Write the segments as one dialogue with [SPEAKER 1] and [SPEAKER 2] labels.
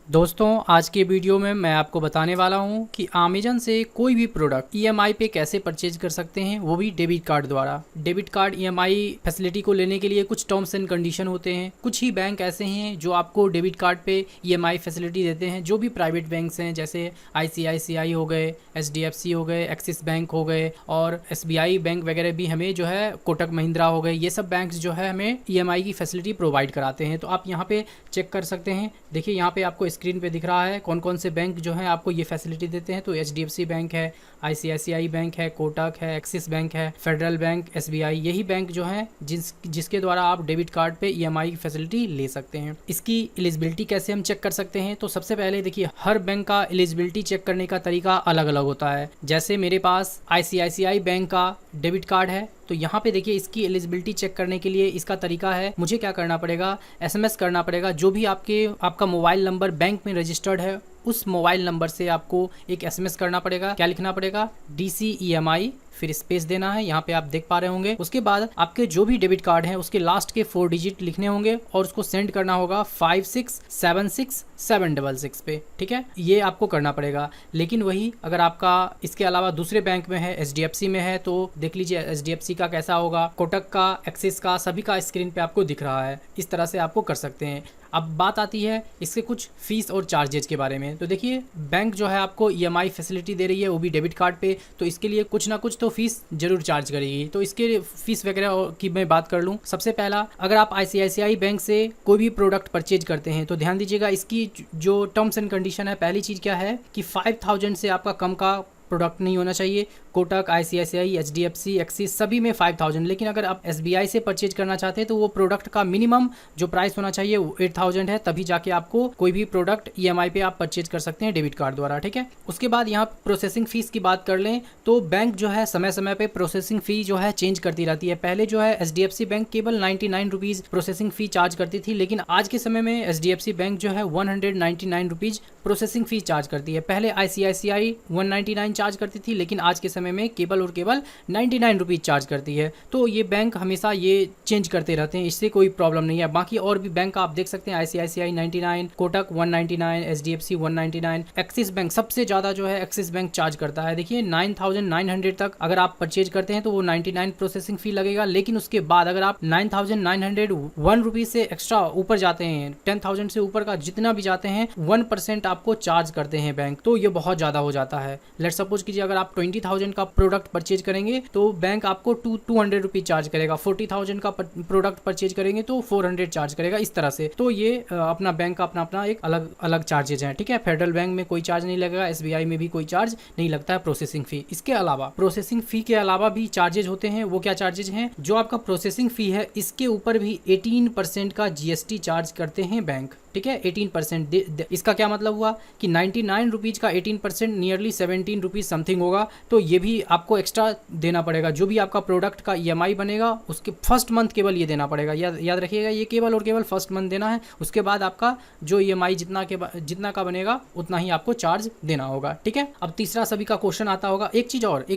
[SPEAKER 1] दोस्तों आज के वीडियो में मैं आपको बताने वाला हूं कि अमेजन से कोई भी प्रोडक्ट ईएमआई पे कैसे परचेज कर सकते हैं, वो भी डेबिट कार्ड द्वारा। डेबिट कार्ड ईएमआई फैसिलिटी को लेने के लिए कुछ टर्म्स एंड कंडीशन होते हैं। कुछ ही बैंक ऐसे हैं जो आपको डेबिट कार्ड पे ईएमआई फैसिलिटी देते हैं, जो भी प्राइवेट बैंक्स हैं जैसे आईसीआईसीआई हो गए, एचडीएफसी हो गए, एक्सिस बैंक हो गए और एसबीआई बैंक वगैरह भी हमें जो है कोटक महिंद्रा हो गए, ये सब बैंक्स जो है हमें ईएमआई की फैसिलिटी प्रोवाइड कराते हैं। तो आप यहाँ पे चेक कर सकते हैं। देखिए यहाँ पे आपको स्क्रीन पे दिख रहा है कौन कौन से बैंक जो हैं आपको ये फैसिलिटी देते हैं। तो एचडीएफसी बैंक है, आईसीआईसीआई बैंक है, कोटक है, एक्सिस बैंक है, फेडरल बैंक, एसबीआई, यही बैंक जो है जिसके द्वारा आप डेबिट कार्ड पे ईएमआई की फैसिलिटी ले सकते हैं। इसकी एलिजिबिलिटी कैसे हम चेक कर सकते हैं? तो सबसे पहले देखिए, हर बैंक का एलिजिबिलिटी चेक करने का तरीका अलग अलग होता है। जैसे मेरे पास आईसीआईसीआई बैंक का डेबिट कार्ड है, तो यहाँ पे देखिए इसकी एलिजिबिलिटी चेक करने के लिए इसका तरीका है, मुझे क्या करना पड़ेगा, एसएमएस करना पड़ेगा। जो भी आपका मोबाइल नंबर बैंक में रजिस्टर्ड है उस मोबाइल नंबर से आपको एक एसएमएस करना पड़ेगा। क्या लिखना पड़ेगा? DCEMI, फिर स्पेस देना है, यहाँ पे आप देख पा रहे होंगे। उसके बाद आपके जो भी डेबिट कार्ड है उसके लास्ट के 4 डिजिट लिखने होंगे और उसको सेंड करना होगा 5676766 पे। ठीक है, ये आपको करना पड़ेगा। लेकिन वही अगर आपका इसके अलावा दूसरे बैंक में है, एचडीएफसी में है, तो देख लीजिए एचडीएफसी का कैसा होगा, कोटक का, एक्सिस का, सभी का स्क्रीन पे आपको दिख रहा है। इस तरह से आपको कर सकते हैं। अब बात आती है इसके कुछ फीस और चार्जेज के बारे में। तो देखिए बैंक जो है आपको ईएमआई फैसिलिटी दे रही है, वो भी डेबिट कार्ड पे, तो इसके लिए कुछ ना कुछ तो फीस जरूर चार्ज करेगी। तो इसके फीस वगैरह की मैं बात कर लूँ। सबसे पहला, अगर आप आईसीआईसीआई बैंक से कोई भी प्रोडक्ट परचेज करते हैं तो ध्यान दीजिएगा इसकी जो टर्म्स एंड कंडीशन है, पहली चीज़ क्या है कि 5000 से आपका कम का प्रोडक्ट नहीं होना चाहिए। कोटक, आईसीआईसीआई, एचडीएफसी, एक्सिस सभी में 5000। लेकिन अगर आप एसबीआई से परचेज करना चाहते हैं तो वो प्रोडक्ट का मिनिमम जो प्राइस होना चाहिए वो 8000 है, तभी जाके आपको कोई भी प्रोडक्ट ईएमआई पे आप परचेज कर सकते हैं डेबिट कार्ड द्वारा। ठीक है, उसके बाद यहाँ प्रोसेसिंग फीस की बात कर लें तो बैंक जो है समय समय पे प्रोसेसिंग फी जो है चेंज करती रहती है। पहले जो है एचडीएफसी बैंक केवल 99 रुपीज़ प्रोसेसिंग फी चार्ज करती थी, लेकिन आज के समय में एचडीएफसी बैंक जो है 199 रुपीज़ प्रोसेसिंग फी चार्ज करती है। पहले आईसीआईसीआई 199 चार्ज करती थी, लेकिन आज के समय में केवल और केवल 99 रुपीज़ चार्ज करती है। तो ये बैंक हमेशा ये चेंज करते रहते हैं, इससे कोई प्रॉब्लम नहीं है। बाकी और भी बैंक आप देख सकते हैं, ICICI 99, Kotak 199, HDFC 199, axis bank सबसे ज़्यादा जो है एक्सिस बैंक चार्ज करता है। देखिए 9900 तक अगर आप परचेज करते हैं तो वो 99 प्रोसेसिंग फी लगेगा, लेकिन उसके बाद अगर आप 9901 रुपीज़ से एक्स्ट्रा ऊपर जाते हैं, 10,000 से ऊपर का जितना भी जाते हैं, 1% आपको चार्ज करते हैं बैंक। तो ये बहुत ज़्यादा हो जाता है। लेट सपोज कीजिए अगर आप 20,000 का प्रोडक्ट परचेज करेंगे तो बैंक आपको 200 रुपीज़ चार्ज करेगा। 40,000 का प्रोडक्ट परचेज करेंगे तो 400 चार्ज करेगा, इस तरह से। तो ये अपना बैंक का अपना एक अलग अलग चार्जेज हैं। ठीक है, फेडरल बैंक में कोई चार्ज नहीं लगेगा, एसबीआई में भी कोई चार्ज नहीं लगता है प्रोसेसिंग फी। इसके अलावा प्रोसेसिंग फी के अलावा भी चार्जेज होते हैं। वो क्या चार्जेज हैं? जो आपका प्रोसेसिंग फी है इसके ऊपर भी 18% का जीएसटी चार्ज करते हैं बैंक। ठीक है, 18%। इसका क्या मतलब हुआ कि 99 रुपीज़ का 18% नियरली 17 रुपीज़ समथिंग होगा। तो ये भी आपको एक्स्ट्रा देना पड़ेगा। जो भी आपका प्रोडक्ट का ईएमआई बनेगा उसके फर्स्ट मंथ केवल ये देना पड़ेगा। याद रखिएगा, ये केवल और केवल फर्स्ट मंथ देना है। उसके बाद आपका जो ईएमआई जितना का बनेगा उतना ही आपको चार्ज देना होगा। ठीक है, अब तीसरा सभी का क्वेश्चन आता होगा, एक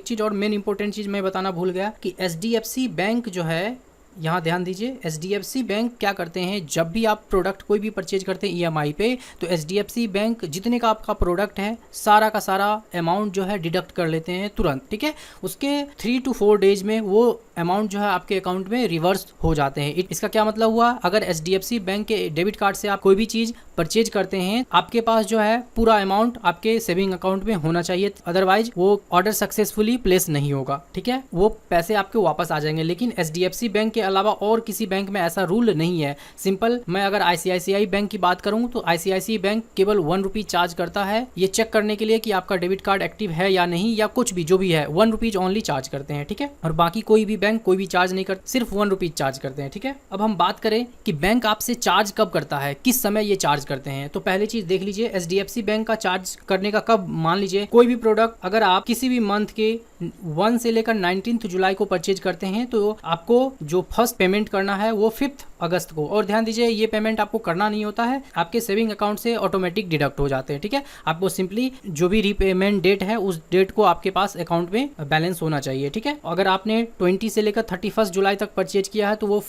[SPEAKER 1] चीज़ और मेन इंपॉर्टेंट चीज़ मैं बताना भूल गया कि एचडीएफसी बैंक जो है, यहाँ ध्यान दीजिए, एचडीएफसी बैंक क्या करते हैं, जब भी आप प्रोडक्ट कोई भी परचेज करते हैं ईएमआई पे, तो एचडीएफसी बैंक जितने का आपका प्रोडक्ट है सारा का सारा अमाउंट जो है डिडक्ट कर लेते हैं तुरंत। ठीक है, उसके 3 to 4 डेज में वो अमाउंट जो है आपके अकाउंट में रिवर्स हो जाते हैं। इसका क्या मतलब हुआ? अगर एचडीएफसी बैंक के डेबिट कार्ड से आप कोई भी चीज़ परचेज करते हैं, आपके पास जो है पूरा अमाउंट आपके सेविंग अकाउंट में होना चाहिए, अदरवाइज वो ऑर्डर सक्सेसफुली प्लेस नहीं होगा। ठीक है, वो पैसे आपके वापस आ जाएंगे। लेकिन एचडीएफसी बैंक के अलावा और किसी बैंक में ऐसा रूल नहीं है। सिंपल, मैं अगर आईसीआईसीआई बैंक की बात करूं तो आईसीआईसीआई बैंक केवल 1 रुपीज़ चार्ज करता है ये चेक करने के लिए कि आपका डेबिट कार्ड एक्टिव है या नहीं, या कुछ भी जो भी है, 1 रुपीज़ ओनली चार्ज करते हैं। ठीक है, और बाकी कोई भी बैंक कोई भी चार्ज नहीं करते, सिर्फ 1 रुपीज़ चार्ज करते हैं। ठीक है, अब हम बात करें कि बैंक आपसे चार्ज कब करता है, किस समय ये चार्ज करते हैं। तो पहले चीज देख लीजिए, एचडीएफसी बैंक का चार्ज करने का कब, मान लीजिए कोई भी प्रोडक्ट अगर आप किसी भी मंथ के 1 से लेकर 19 जुलाई को परचेज करते हैं तो आपको जो फर्स्ट पेमेंट करना है वो 5 अगस्त को। और ध्यान दीजिए ये पेमेंट आपको करना नहीं होता है, आपके सेविंग अकाउंट से ऑटोमेटिक डिडक्ट हो जाते हैं। ठीक है, आपको सिंपली जो भी रीपेमेंट डेट है उस डेट को आपके पास अकाउंट में बैलेंस होना चाहिए। ठीक है, अगर आपने 20 से लेकर 31 जुलाई तक परचेज किया है तो वो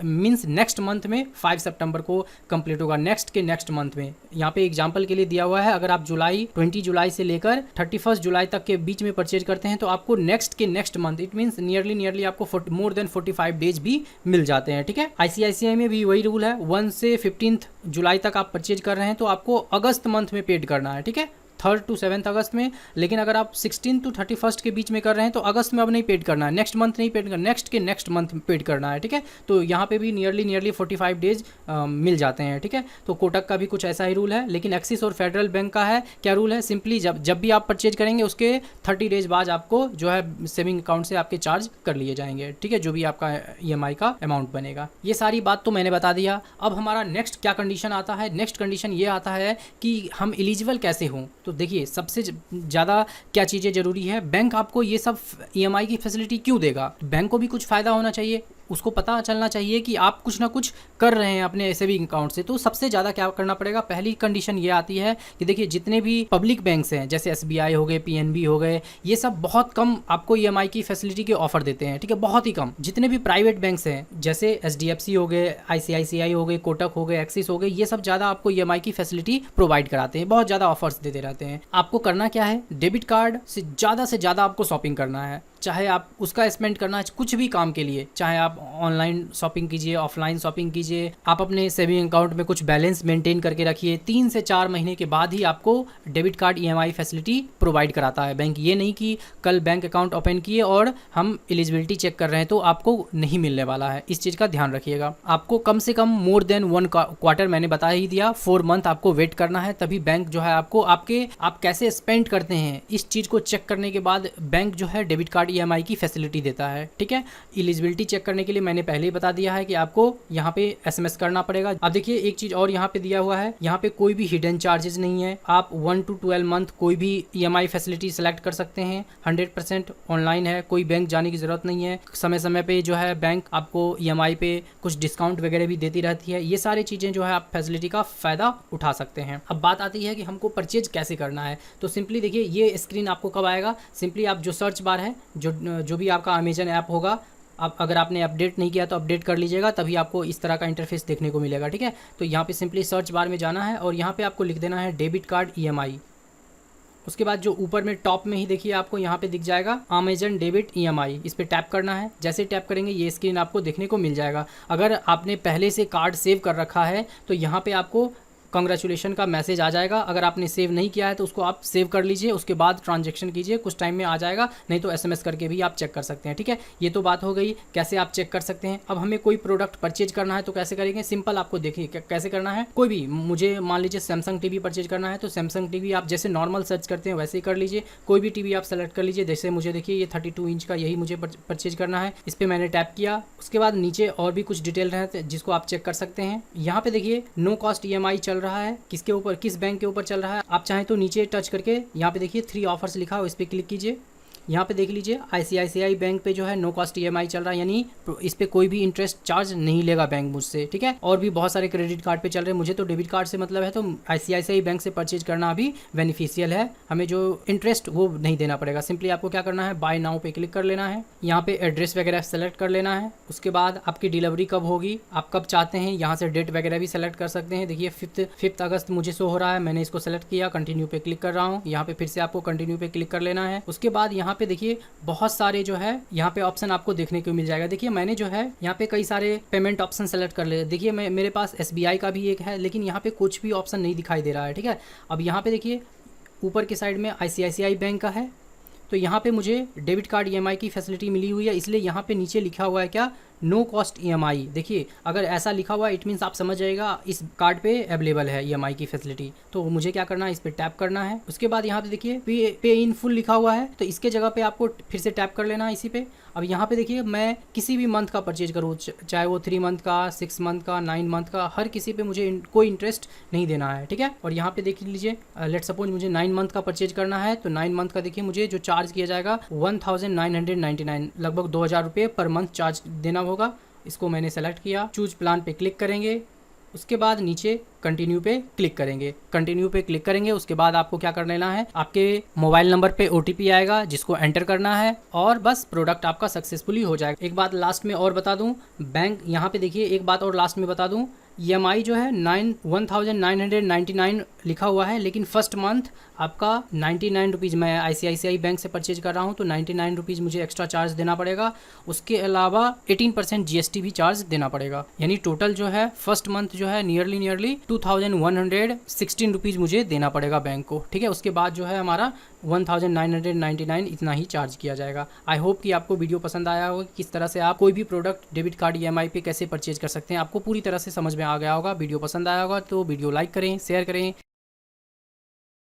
[SPEAKER 1] मीन्स नेक्स्ट मंथ में 5 सितंबर को कंप्लीट होगा, नेक्स्ट के नेक्स्ट मंथ में। यहाँ पे एग्जांपल के लिए दिया हुआ है, अगर आप 20 जुलाई से लेकर 31 जुलाई तक के बीच में परचेज करते हैं तो आपको नेक्स्ट के next month, it means nearly आपको मोर देन 45 डेज भी मिल जाते हैं। ठीक है, आईसीआईसीआई में भी वही रूल है, 1 से 15 जुलाई तक आप परचेज कर रहे हैं तो आपको अगस्त मंथ में पेड करना है। ठीक है, 3rd to 7th अगस्त में। लेकिन अगर आप 16 to 31 के बीच में कर रहे हैं तो अगस्त में अब नहीं पेड करना है, नेक्स्ट मंथ नहीं पेड करना, नेक्स्ट के नेक्स्ट मंथ पेड करना है। ठीक है, तो यहाँ पे भी नियरली 45 डेज मिल जाते हैं। ठीक है, तो कोटक का भी कुछ ऐसा ही रूल है। लेकिन एक्सिस और फेडरल बैंक का है क्या रूल है, सिंपली जब भी आप परचेज करेंगे उसके 30 डेज बाद आपको जो है सेविंग अकाउंट से आपके चार्ज कर लिए जाएंगे। ठीक है, जो भी आपका EMI का अमाउंट बनेगा। ये सारी बात तो मैंने बता दिया। अब हमारा नेक्स्ट क्या कंडीशन आता है, नेक्स्ट कंडीशन ये आता है कि हम एलिजिबल कैसे हों। तो देखिए सबसे ज़्यादा क्या चीज़ें ज़रूरी है, बैंक आपको ये सब EMI की फैसिलिटी क्यों देगा, बैंक को भी कुछ फ़ायदा होना चाहिए, उसको पता चलना चाहिए कि आप कुछ ना कुछ कर रहे हैं अपने सेविंग अकाउंट से। तो सबसे ज़्यादा क्या करना पड़ेगा, पहली कंडीशन ये आती है कि देखिए जितने भी पब्लिक बैंक्स हैं जैसे SBI हो गए, PNB हो गए, ये सब बहुत कम आपको EMI की फैसिलिटी के ऑफर देते हैं। ठीक है, बहुत ही कम। जितने भी प्राइवेट बैंक्स हैं जैसे SDFC हो गए, ICICI हो गए, कोटक हो गए, एक्सिस हो गए, ये सब ज़्यादा आपको EMI की फैसिलिटी प्रोवाइड कराते हैं, बहुत ज़्यादा ऑफर्स देते रहते हैं। आपको करना क्या है, डेबिट कार्ड से ज़्यादा आपको शॉपिंग करना है, चाहे आप उसका स्पेंड करना है कुछ भी काम के लिए, चाहे आप ऑनलाइन शॉपिंग कीजिए, ऑफलाइन शॉपिंग कीजिए, आप अपने सेविंग अकाउंट में कुछ बैलेंस मेंटेन करके रखिए। 3 से 4 महीने के बाद ही आपको debit card EMI facility provide कराता है बैंक। ये नहीं कि कल बैंक अकाउंट ओपन किए और हम एलिजिबिलिटी चेक कर रहे हैं तो आपको नहीं मिलने वाला है, इस चीज़ का ध्यान रखिएगा। आपको कम से कम मोर देन 1 क्वार्टर, मैंने बता ही दिया, 4 मंथ आपको वेट करना है, तभी बैंक जो है आपको आप कैसे स्पेंड करते हैं इस चीज़ को चेक करने के बाद बैंक जो है डेबिट कार्ड EMI की फैसिलिटी देता है। ठीक है, एलिजिबिलिटी चेक करने के लिए मैंने पहले ही बता दिया है कि आपको यहाँ पे SMS करना पड़ेगा। अब देखिए एक चीज और यहाँ पे दिया हुआ है, यहाँ पे कोई भी हिडन चार्जेस नहीं है। आप 1 to 12 मंथ कोई भी EMI फैसिलिटी सेलेक्ट कर सकते हैं, 100% ऑनलाइन है, कोई बैंक जाने की जरूरत नहीं है। समय समय पे जो है बैंक आपको EMI पे कुछ डिस्काउंट वगैरह भी देती रहती है। ये सारी चीजें जो है आप फैसिलिटी का फायदा उठा सकते हैं। अब बात आती है कि हमको परचेज कैसे करना है, तो सिंपली देखिए ये स्क्रीन आपको कब आएगा, सिंपली आप जो सर्च बार है, जो भी आपका अमेजन ऐप होगा, आप अगर आपने अपडेट नहीं किया तो अपडेट कर लीजिएगा, तभी आपको इस तरह का इंटरफेस देखने को मिलेगा। ठीक है, तो यहाँ पे सिंपली सर्च बार में जाना है और यहाँ पे आपको लिख देना है डेबिट कार्ड EMI। उसके बाद जो ऊपर में टॉप में ही देखिए आपको यहाँ पे दिख जाएगा अमेजन डेबिट EMI, इस पर टैप करना है। जैसे टैप करेंगे ये स्क्रीन आपको देखने को मिल जाएगा। अगर आपने पहले से कार्ड सेव कर रखा है तो यहाँ पे आपको कंग्रेचुलेशन का मैसेज आ जाएगा। अगर आपने सेव नहीं किया है तो उसको आप सेव कर लीजिए, उसके बाद ट्रांजैक्शन कीजिए, कुछ टाइम में आ जाएगा, नहीं तो SMS करके भी आप चेक कर सकते हैं। ठीक है, ये तो बात हो गई कैसे आप चेक कर सकते हैं। अब हमें कोई प्रोडक्ट परचेज करना है तो कैसे करेंगे, सिंपल आपको देखिए कैसे करना है। कोई भी, मुझे मान लीजिए सैमसंग TV परचेज करना है तो सैमसंग TV आप जैसे नॉर्मल सर्च करते हैं वैसे ही कर लीजिए। कोई भी TV आप सेलेक्ट कर लीजिए, जैसे मुझे देखिए ये 32 इंच का यही मुझे परचेज करना है, इस पर मैंने टैप किया। उसके बाद नीचे और भी कुछ डिटेल रहते हैं जिसको आप चेक कर सकते हैं। यहाँ पे देखिए नो कॉस्ट EMI चल रहा है, किसके ऊपर, किस बैंक के ऊपर चल रहा है। आप चाहें तो नीचे टच करके यहाँ पे देखिए 3 ऑफर्स लिखा हो, इस पर क्लिक कीजिए। यहाँ पे देख लीजिए ICICI बैंक पे जो है नो कॉस्ट EMI चल रहा है, यानी इस पे कोई भी इंटरेस्ट चार्ज नहीं लेगा बैंक मुझसे। ठीक है, और भी बहुत सारे क्रेडिट कार्ड पे चल रहे हैं, मुझे तो डेबिट कार्ड से मतलब है, तो ICICI बैंक से परचेज करना अभी बेनिफिशियल है, हमें जो इंटरेस्ट वो नहीं देना पड़ेगा। सिंपली आपको क्या करना है, बाय नाउ पे क्लिक कर लेना है, यहाँ पे एड्रेस वगैरह सेलेक्ट कर लेना है। उसके बाद आपकी डिलीवरी कब होगी, आप कब चाहते हैं, यहाँ से डेट वगैरह भी सेलेक्ट कर सकते हैं। देखिए 5 अगस्त मुझे शो हो रहा है, मैंने इसको सेलेक्ट किया, कंटिन्यू पे क्लिक कर रहा हूँ। यहाँ पे फिर से आपको कंटिन्यू पे क्लिक कर लेना है। उसके बाद यहाँ पे देखिए बहुत सारे जो है यहाँ पे ऑप्शन आपको देखने को मिल जाएगा। देखिए मैंने जो है यहाँ पे कई सारे पेमेंट ऑप्शन सेलेक्ट कर लिए। देखिए मेरे पास SBI का भी एक है, लेकिन यहाँ पे कुछ भी ऑप्शन नहीं दिखाई दे रहा है। ठीक है, अब यहाँ पे देखिए ऊपर की साइड में ICICI बैंक का है, तो यहाँ पे मुझे डेबिट कार्ड EMI की फैसिलिटी मिली हुई है, इसलिए यहाँ पे नीचे लिखा हुआ है क्या, नो कॉस्ट EMI। देखिए अगर ऐसा लिखा हुआ है इट मीन्स आप समझ जाएगा इस कार्ड पे अवेलेबल है EMI की फैसिलिटी। तो मुझे क्या करना है, इस पर टैप करना है। उसके बाद यहाँ पे देखिए पे इन फुल लिखा हुआ है, तो इसके जगह पे आपको फिर से टैप कर लेना है इसी पे। अब यहाँ पे देखिए मैं किसी भी मंथ का परचेज करूँ, चाहे वो 3 मंथ का, 6 मंथ का, 9 मंथ का, हर किसी पे मुझे कोई इंटरेस्ट नहीं देना है। ठीक है, और यहाँ पे देख लीजिए लेट सपोज मुझे 9 मंथ का परचेज करना है, तो 9 मंथ का देखिए मुझे जो चार्ज किया जाएगा 1999, लगभग 2000 रुपये पर मंथ चार्ज देना होगा। इसको मैंने सेलेक्ट किया, चूज प्लान पे क्लिक करेंगे, उसके बाद नीचे कंटिन्यू पे क्लिक करेंगे। कंटिन्यू पे क्लिक करेंगे, उसके बाद आपको क्या कर लेना है, आपके मोबाइल नंबर पे OTP आएगा जिसको एंटर करना है और बस प्रोडक्ट आपका सक्सेसफुली हो जाएगा। एक बात लास्ट में और बता दूं, बैंक यहाँ पे देखिए, एक बात और लास्ट में बता दूं, EMI जो है 1999 लिखा हुआ है, लेकिन फर्स्ट मंथ आपका 99 रुपीज़, मैं ICICI बैंक से परचेज कर रहा हूँ तो 99 रुपीज़ मुझे एक्स्ट्रा चार्ज देना पड़ेगा। उसके अलावा 18% GST भी चार्ज देना पड़ेगा, यानी टोटल जो है फर्स्ट मंथ जो है नियरली 2116 रुपीज़ मुझे देना पड़ेगा बैंक को, ठीक है। उसके बाद जो है हमारा 1999 इतना ही चार्ज किया जाएगा। आई होप कि आपको वीडियो पसंद आया होगा, किस तरह से आप कोई भी प्रोडक्ट डेबिट कार्ड EMI पे कैसे परचेज कर सकते हैं, आपको पूरी तरह से समझ में आ गया होगा। वीडियो पसंद आया होगा तो वीडियो लाइक करें, शेयर करें।